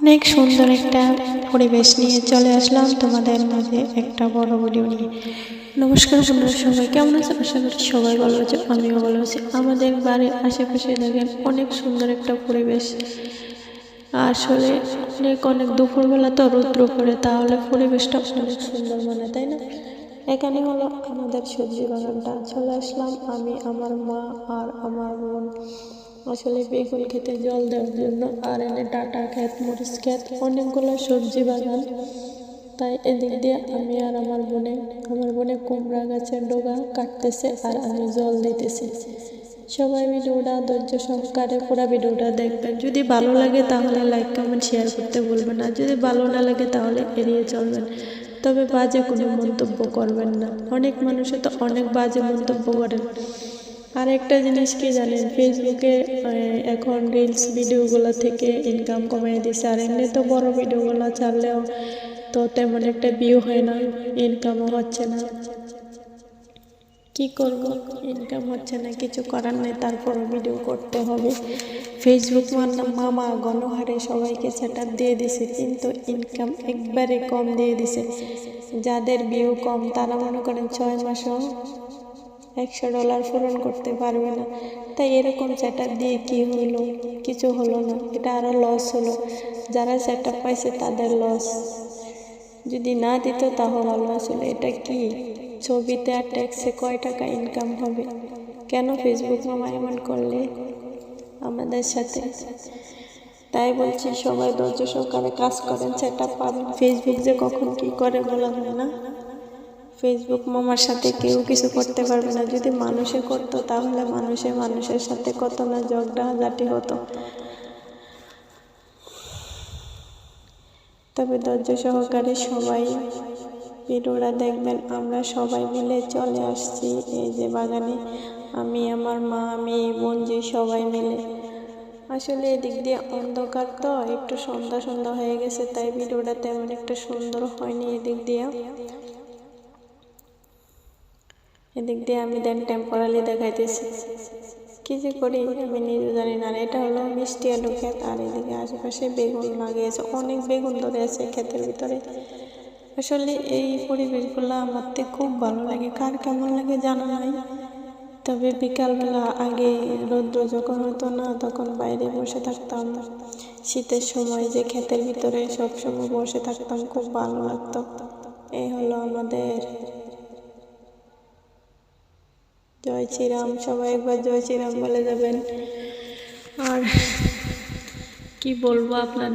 অনেক সুন্দর একটা পরিবেশ নিয়ে চলে আসলাম তোমাদের মাঝে একটা বড় ভিডিও নিয়ে। নমস্কার বন্ধুরা, সবাই কেমন আছেন? আশা করি সবাই ভালো আছে, আমিও ভালো আছি। আমাদের বাড়ির আশেপাশে দেখেন অনেক সুন্দর একটা পরিবেশ। আসলে অনেক অনেক দুপুরবেলা তো রৌদ্র পড়ে, তাহলে পরিবেশটা অনেক সুন্দর মনে, তাই না? এখানে হলো আমাদের সবজি বাগানটা। চলে আসলাম আমি, আমার মা আর আমার বোন। আসলে বেগুন খেতে জল দেওয়ার জন্য, আর এনে ডাটা ক্ষেত, মরিচ ক্ষেত, অনেকগুলো সবজি বাগান। তাই এদিক দিয়ে আমি আর আমার বোনে কুমড়া গাছের ডগা কাটতেছে আর আমি জল দিতেছি। সবাই ভিডিওটা ধৈর্য সহকারে পুরো ভিডিওটা দেখবেন। যদি ভালো লাগে তাহলে লাইক কমেন্ট শেয়ার করতে ভুলবেন না। যদি ভালো না লাগে তাহলে এড়িয়ে চলবেন, তবে বাজে কোনো মন্তব্য করবেন না। অনেক মানুষে তো অনেক বাজে মন্তব্য করেন। আর একটা জিনিস কি জানেন, ফেসবুকে এখন রিলস ভিডিওগুলো থেকে ইনকাম কমিয়ে দিচ্ছে। আর এমনি তো বড় ভিডিওগুলো ছাড়লেও তো তেমন একটা ভিউ হয় না, ইনকামও হচ্ছে না। কি করব, ইনকাম হচ্ছে না, কিছু করার নেই, তারপরও ভিডিও করতে হবে। ফেসবুক মামা গণহারে সবাইকে সেটআপ দিয়ে দিছে, কিন্তু ইনকাম একবারে কম দিয়ে দিছে। যাদের ভিউ কম তারা মনে করেন 6 মাসও $100 পূরণ করতে পারবে না। তাই এরকম সেটআপ দিয়ে কি হলো? কিছু হলো না, এটা আরো লস হলো। যারা সেটআপ পাইছে তাদের লস। যদি না দিত তাহলে ভালো। আসলে এটা কি, ছবিতে আর ট্যাক্সে কয় টাকা ইনকাম হবে? কেন ফেসবুক মামা এমন করলে আমাদের সাথে? তাই বলছি সবাই ধৈর্য সহকারে কাজ করেন, সেটআপ পাবেন। ফেসবুক যে কখন কি করে বলা যায় না। ফেসবুক মামার সাথে কেউ কিছু করতে পারবে না। যদি মানুষে করতো তাহলে মানুষের সাথে কত না ঝগড়াঝাটি হতো। তবে ধৈর্য সহকারে সবাই ভিডিওটা দেখবেন। আমরা সবাই মিলে চলে আসছি এই যে বাগানে, আমি, আমার মা, আমি, বোন, যে সবাই মিলে। আসলে এদিক দিয়ে অন্ধকার তো, একটু সন্ধ্যা সন্ধ্যা হয়ে গেছে, তাই ভিডিওটা তেমন একটা সুন্দর হয়নি। এদিক দিয়ে আমি দেন টেম্পোরালি দেখাইতেছি। কি যে করি আমি নিজে জানি না। আর এটা হলো মিষ্টি আলু ক্ষেত, আর এদিকে আশেপাশে বেগুন লাগিয়েছে, অনেক বেগুন ধরে আছে ক্ষেতের ভিতরে। আসলে এই পরিবেশগুলো আমার খুব ভালো লাগে। কার কেমন লাগে জানা নাই। তবে বিকালবেলা আগে রৌদ্র যখন হতো না, তখন বাইরে বসে থাকতাম। শীতের সময় যে ক্ষেতের ভিতরে সবসময় বসে থাকতাম, খুব ভালো লাগতো। এই হলো আমাদের। জয় শ্রীরাম, সবাই একবার জয় শ্রীরাম বলে যাবেন। আর কি বলবো আপনার।